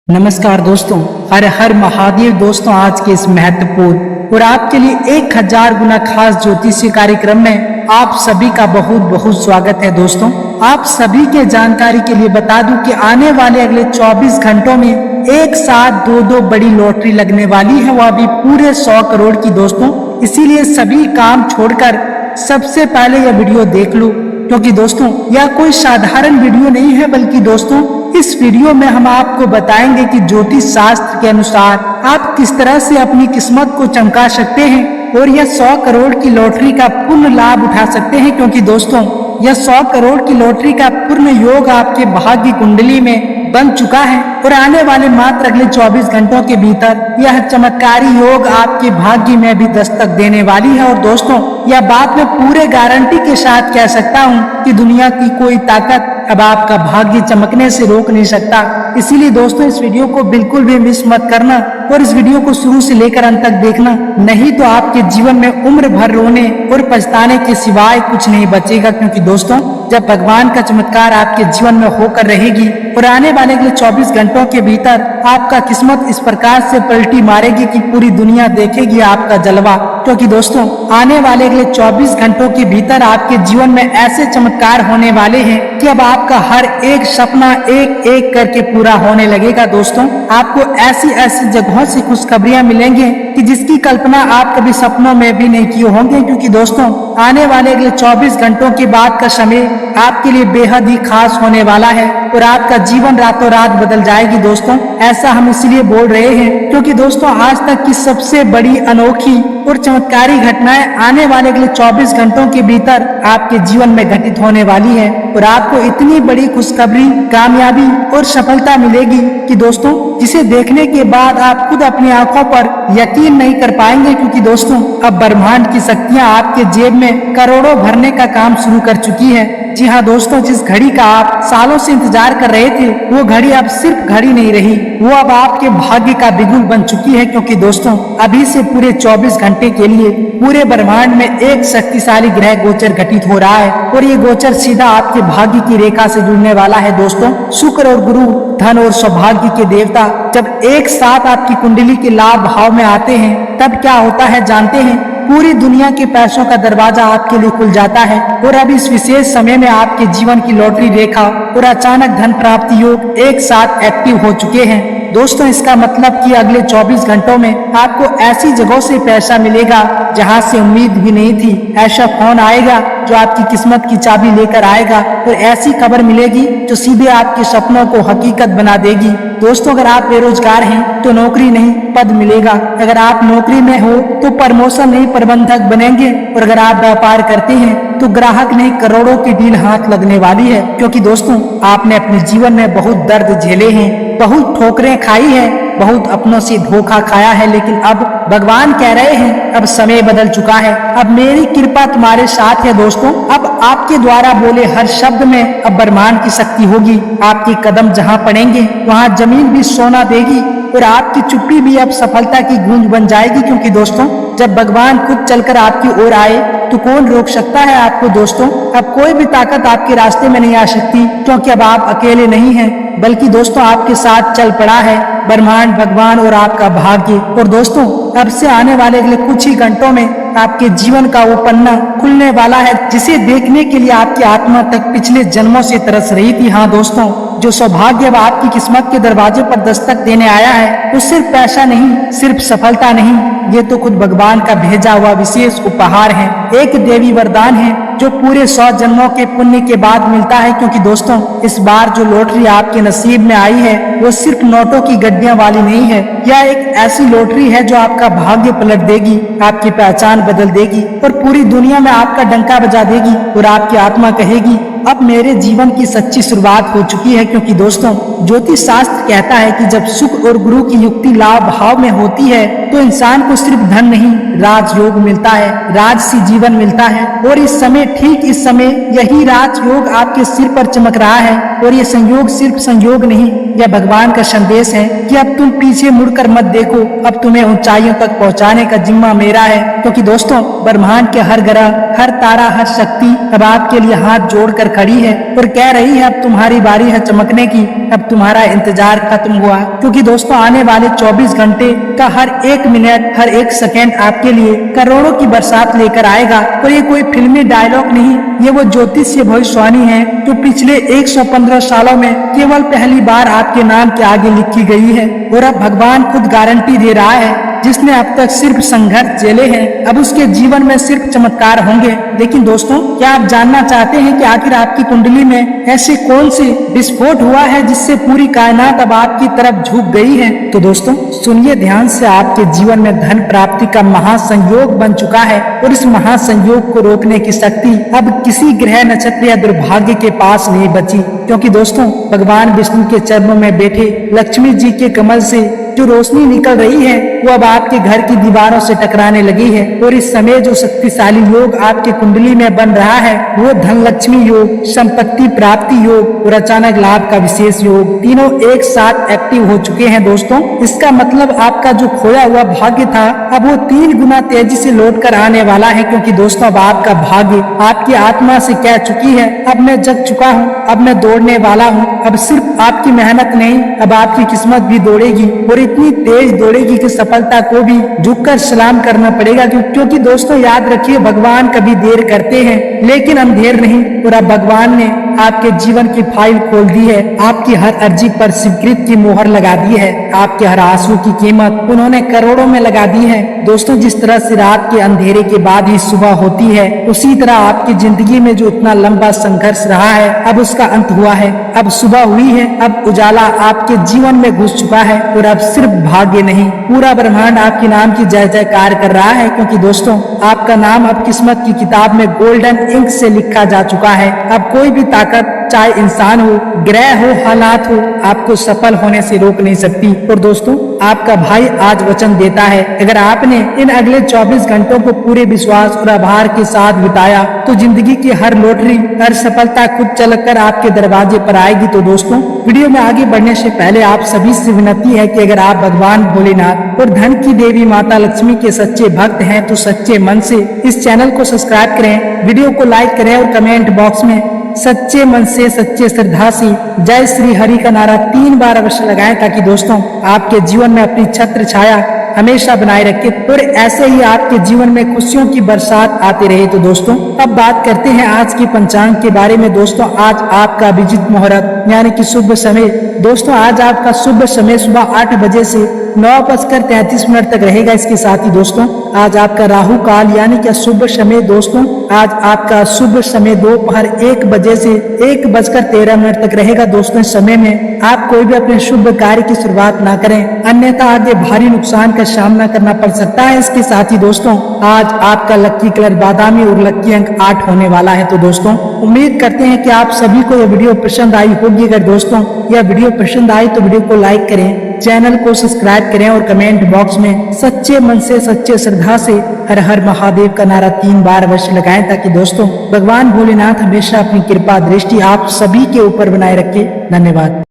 नमस्कार दोस्तों, हर हर महादेव दोस्तों। आज के इस महत्वपूर्ण और आपके लिए 1000 गुना खास ज्योतिषीय कार्यक्रम में आप सभी का बहुत बहुत स्वागत है। दोस्तों, आप सभी के जानकारी के लिए बता दूं कि आने वाले अगले 24 घंटों में एक साथ दो बड़ी लॉटरी लगने वाली है, वह भी पूरे 100 करोड़ की। दोस्तों, इसीलिए सभी काम छोड़कर सबसे पहले यह वीडियो देख लो, क्योंकि दोस्तों यह कोई साधारण वीडियो नहीं है, बल्कि दोस्तों इस वीडियो में हम आपको बताएंगे कि ज्योतिष शास्त्र के अनुसार आप किस तरह से अपनी किस्मत को चमका सकते हैं और यह 100 करोड़ की लॉटरी का पूर्ण लाभ उठा सकते हैं। क्योंकि दोस्तों यह 100 करोड़ की लॉटरी का पूर्ण योग आपके भाग्य कुंडली में बन चुका है और आने वाले मात्र अगले 24 घंटों के भीतर यह चमत्कारी योग आपके भाग्य में भी दस्तक देने वाली है। और दोस्तों यह बात मैं पूरे गारंटी के साथ कह सकता हूँ कि दुनिया की कोई ताकत अब आपका भाग्य चमकने से रोक नहीं सकता। इसीलिए दोस्तों इस वीडियो को बिल्कुल भी मिस मत करना और इस वीडियो को शुरू से लेकर अंत तक देखना, नहीं तो आपके जीवन में उम्र भर रोने और पछताने के सिवाय कुछ नहीं बचेगा। क्योंकि दोस्तों जब भगवान का चमत्कार आपके जीवन में होकर रहेगी और आने वाले अगले 24 घंटों के भीतर आपका किस्मत इस प्रकार से पलटी मारेगी कि पूरी दुनिया देखेगी आपका जलवा। क्योंकि दोस्तों आने वाले अगले 24 घंटों के भीतर आपके जीवन में ऐसे चमत्कार होने वाले हैं कि अब आपका हर एक सपना एक एक करके पूरा होने लगेगा। दोस्तों आपको ऐसी ऐसी जगहों से खुशखबरियां मिलेंगी कि जिसकी कल्पना आप कभी सपनों में भी नहीं किए होंगे। क्योंकि दोस्तों आने वाले अगले 24 घंटों के बाद का समय आपके लिए बेहद ही खास होने वाला है और आपका जीवन रातों रात बदल जाएगी। दोस्तों ऐसा हम इसलिए बोल रहे हैं क्योंकि दोस्तों आज तक की सबसे बड़ी अनोखी और चमत्कारी घटनाएं आने वाले अगले 24 घंटों के भीतर आपके जीवन में घटित होने वाली है और आपको इतनी बड़ी खुशखबरी, कामयाबी और सफलता मिलेगी कि दोस्तों जिसे देखने के बाद आप खुद अपनी आंखों पर यकीन नहीं कर पाएंगे। क्योंकि दोस्तों अब ब्रह्मांड की शक्तियां आपके जेब में करोड़ों भरने का काम शुरू कर चुकी है। जी हाँ दोस्तों, जिस घड़ी का आप सालों से इंतजार कर रहे थे वो घड़ी अब सिर्फ घड़ी नहीं रही, वो अब आपके भाग्य का बिगुल बन चुकी है। क्योंकि दोस्तों अभी से पूरे 24 घंटे के लिए पूरे ब्रह्मांड में एक शक्तिशाली ग्रह गोचर घटित हो रहा है और ये गोचर सीधा आपके भाग्य की रेखा से जुड़ने वाला है। दोस्तों शुक्र और गुरु, धन और सौभाग्य के देवता जब एक साथ आपकी कुंडली के लाभ भाव में आते हैं तब क्या होता है जानते हैं? पूरी दुनिया के पैसों का दरवाजा आपके लिए खुल जाता है और अब इस विशेष समय में आपके जीवन की लॉटरी रेखा और अचानक धन प्राप्ति योग एक साथ एक्टिव हो चुके हैं। दोस्तों इसका मतलब कि अगले 24 घंटों में आपको ऐसी जगहों से पैसा मिलेगा जहां से उम्मीद भी नहीं थी। ऐसा फोन आएगा जो आपकी किस्मत की चाबी लेकर आएगा और ऐसी खबर मिलेगी जो सीधे आपके सपनों को हकीकत बना देगी। दोस्तों अगर आप बेरोजगार हैं तो नौकरी नहीं पद मिलेगा, अगर आप नौकरी में हो तो प्रमोशन नहीं प्रबंधक बनेंगे और अगर आप व्यापार करते हैं तो ग्राहक नहीं करोड़ों की डील हाथ लगने वाली है। क्योंकि दोस्तों आपने अपने जीवन में बहुत दर्द झेले हैं, बहुत ठोकरें खाई है, बहुत अपनों से धोखा खाया है, लेकिन अब भगवान कह रहे हैं अब समय बदल चुका है, अब मेरी कृपा तुम्हारे साथ है। दोस्तों अब आपके द्वारा बोले हर शब्द में अब ब्रह्मांड की शक्ति होगी। आपके कदम जहां पड़ेंगे वहां जमीन भी सोना देगी और आपकी चुप्पी भी अब सफलता की गूंज बन जाएगी। क्योंकि दोस्तों जब भगवान खुद चलकर आपकी ओर आए तो कौन रोक सकता है आपको? दोस्तों अब कोई भी ताकत आपके रास्ते में नहीं आ सकती, क्योंकि अब आप अकेले नहीं हैं, बल्कि दोस्तों आपके साथ चल पड़ा है ब्रह्मांड, भगवान और आपका भाग्य। और दोस्तों अब से आने वाले अगले कुछ ही घंटों में आपके जीवन का वो पन्ना खुलने वाला है जिसे देखने के लिए आपकी आत्मा तक पिछले जन्मों से तरस रही थी। हाँ दोस्तों, जो सौभाग्य अब आपकी किस्मत के दरवाजे पर दस्तक देने आया है वो सिर्फ पैसा नहीं, सिर्फ सफलता नहीं, ये तो खुद भगवान का भेजा हुआ विशेष उपहार है, एक देवी वरदान है जो पूरे 100 जन्मों के पुण्य के बाद मिलता है। क्योंकि दोस्तों इस बार जो लॉटरी आपके नसीब में आई है वो सिर्फ नोटों की गड्डियां वाली नहीं है, यह एक ऐसी लॉटरी है जो आपका भाग्य पलट देगी, आपकी पहचान बदल देगी और पूरी दुनिया में आपका डंका बजा देगी और आपकी आत्मा कहेगी अब मेरे जीवन की सच्ची शुरुआत हो चुकी है। क्योंकि दोस्तों ज्योतिष शास्त्र कहता है कि जब सुख और गुरु की युक्ति लाभ भाव में होती है तो इंसान को सिर्फ धन नहीं राजयोग मिलता है, राजसी जीवन मिलता है। और इस समय ठीक इस समय यही राजयोग आपके सिर पर चमक रहा है और ये संयोग सिर्फ संयोग नहीं, यह भगवान का संदेश है कि अब तुम पीछे मुड़कर मत देखो, अब तुम्हें ऊंचाइयों तक पहुंचाने का जिम्मा मेरा है। क्योंकि दोस्तों ब्रह्मांड के हर ग्रह, हर तारा, हर शक्ति अब आपके लिए हाथ जोड़कर खड़ी है और कह रही है अब तुम्हारी बारी है चमकने की, अब तुम्हारा इंतजार खत्म हुआ। क्योंकि दोस्तों आने वाले 24 घंटे का हर एक मिनट, हर एक सेकेंड आपके लिए करोड़ों की बरसात लेकर आएगा। और ये कोई फिल्मी डायलॉग नहीं, ये वो ज्योतिषीय भविष्यवाणी है जो पिछले 115 सालों में केवल पहली बार आपके नाम के आगे लिखी गई है। और अब भगवान खुद गारंटी दे रहा है, जिसने अब तक सिर्फ संघर्ष झेले हैं अब उसके जीवन में सिर्फ चमत्कार होंगे। लेकिन दोस्तों क्या आप जानना चाहते हैं कि आखिर आपकी कुंडली में ऐसे कौन से विस्फोट हुआ है जिससे पूरी कायनात अब आपकी तरफ झुक गई है? तो दोस्तों सुनिए ध्यान से, आपके जीवन में धन प्राप्ति का महासंयोग बन चुका है और इस महासंयोग को रोकने की शक्ति अब किसी ग्रह, नक्षत्र या दुर्भाग्य के पास नहीं बची। क्योंकि दोस्तों भगवान विष्णु के चरणों में बैठे लक्ष्मी जी के कमल से जो रोशनी निकल रही है वो अब आपके घर की दीवारों से टकराने लगी है। और इस समय जो शक्तिशाली योग आपके कुंडली में बन रहा है वो धन लक्ष्मी योग, संपत्ति प्राप्ति योग और अचानक लाभ का विशेष योग, तीनों एक साथ एक्टिव हो चुके हैं। दोस्तों इसका मतलब आपका जो खोया हुआ भाग्य था अब वो 3 गुना तेजी से लौट कर आने वाला है। क्योंकि दोस्तों अब आपका भाग्य आपकी आत्मा से कह चुकी है अब मैं जग चुका हूँ, अब मैं दौड़ने वाला हूँ। अब सिर्फ आपकी मेहनत नहीं, अब आपकी किस्मत भी दौड़ेगी और इतनी तेज दौड़ेगी कि सफलता को भी झुककर सलाम करना पड़ेगा। क्योंकि दोस्तों याद रखिए भगवान कभी देर करते हैं लेकिन अंधेर नहीं। और अब भगवान ने आपके जीवन की फाइल खोल दी है, आपकी हर अर्जी पर स्वीकृत की मोहर लगा दी है, आपके हर आंसू की कीमत उन्होंने करोड़ों में लगा दी है। दोस्तों जिस तरह से रात के अंधेरे के बाद ही सुबह होती है उसी तरह आपकी जिंदगी में जो इतना लंबा संघर्ष रहा है अब उसका अंत हुआ है, अब सुबह हुई है, अब उजाला आपके जीवन में घुस चुका है। और अब सिर्फ भाग्य नहीं पूरा ब्रह्मांड आपके नाम की जय जयकार कर रहा है। क्योंकि दोस्तों आपका नाम अब किस्मत की किताब में गोल्डन इंक से लिखा जा चुका है। अब कोई भी ताकत, चाहे इंसान हो, ग्रह हो, हालात हो, आपको सफल होने से रोक नहीं सकती। और दोस्तों आपका भाई आज वचन देता है अगर आपने इन अगले 24 घंटों को पूरे विश्वास और आभार के साथ बिताया तो जिंदगी की हर लॉटरी, हर सफलता खुद चलकर आपके दरवाजे पर आएगी। तो दोस्तों वीडियो में आगे बढ़ने से पहले आप सभी से विनती है कि अगर आप भगवान भोलेनाथ और धन की देवी माता लक्ष्मी के सच्चे भक्त हैं तो सच्चे मन से इस चैनल को सब्सक्राइब करें, वीडियो को लाइक करें और कमेंट बॉक्स में सच्चे मन से, सच्चे श्रद्धा से जय श्री हरि का नारा 3 बार अवश्य लगाएं ताकि दोस्तों आपके जीवन में अपनी छत्र छाया हमेशा बनाए रखे और ऐसे ही आपके जीवन में खुशियों की बरसात आती रहे। तो दोस्तों अब बात करते हैं आज की पंचांग के बारे में। दोस्तों आज आपका अभिजीत मुहूर्त यानी कि शुभ समय, दोस्तों आज आपका शुभ समय सुबह 8 बजे से 9:33 तक रहेगा। इसके साथ ही दोस्तों आज आपका राहु काल यानी कि शुभ समय, दोस्तों आज आपका शुभ समय दोपहर 1 बजे से 1:13 तक रहेगा। दोस्तों इस समय में आप कोई भी अपने शुभ कार्य की शुरुआत ना करें, अन्यथा आगे भारी नुकसान का सामना करना पड़ सकता है। इसके साथ ही दोस्तों आज आपका लक्की कलर बादामी और लक्की अंक 8 होने वाला है। तो दोस्तों उम्मीद करते हैं कि आप सभी को यह वीडियो पसंद आई होगी। अगर दोस्तों यह वीडियो पसंद आई तो वीडियो को लाइक करें, चैनल को सब्सक्राइब करें और कमेंट बॉक्स में सच्चे मन से, सच्चे श्रद्धा से हर हर महादेव का नारा 3 बार अवश्य लगाएं ताकि दोस्तों भगवान भोलेनाथ हमेशा अपनी कृपा दृष्टि आप सभी के ऊपर बनाए रखे। धन्यवाद।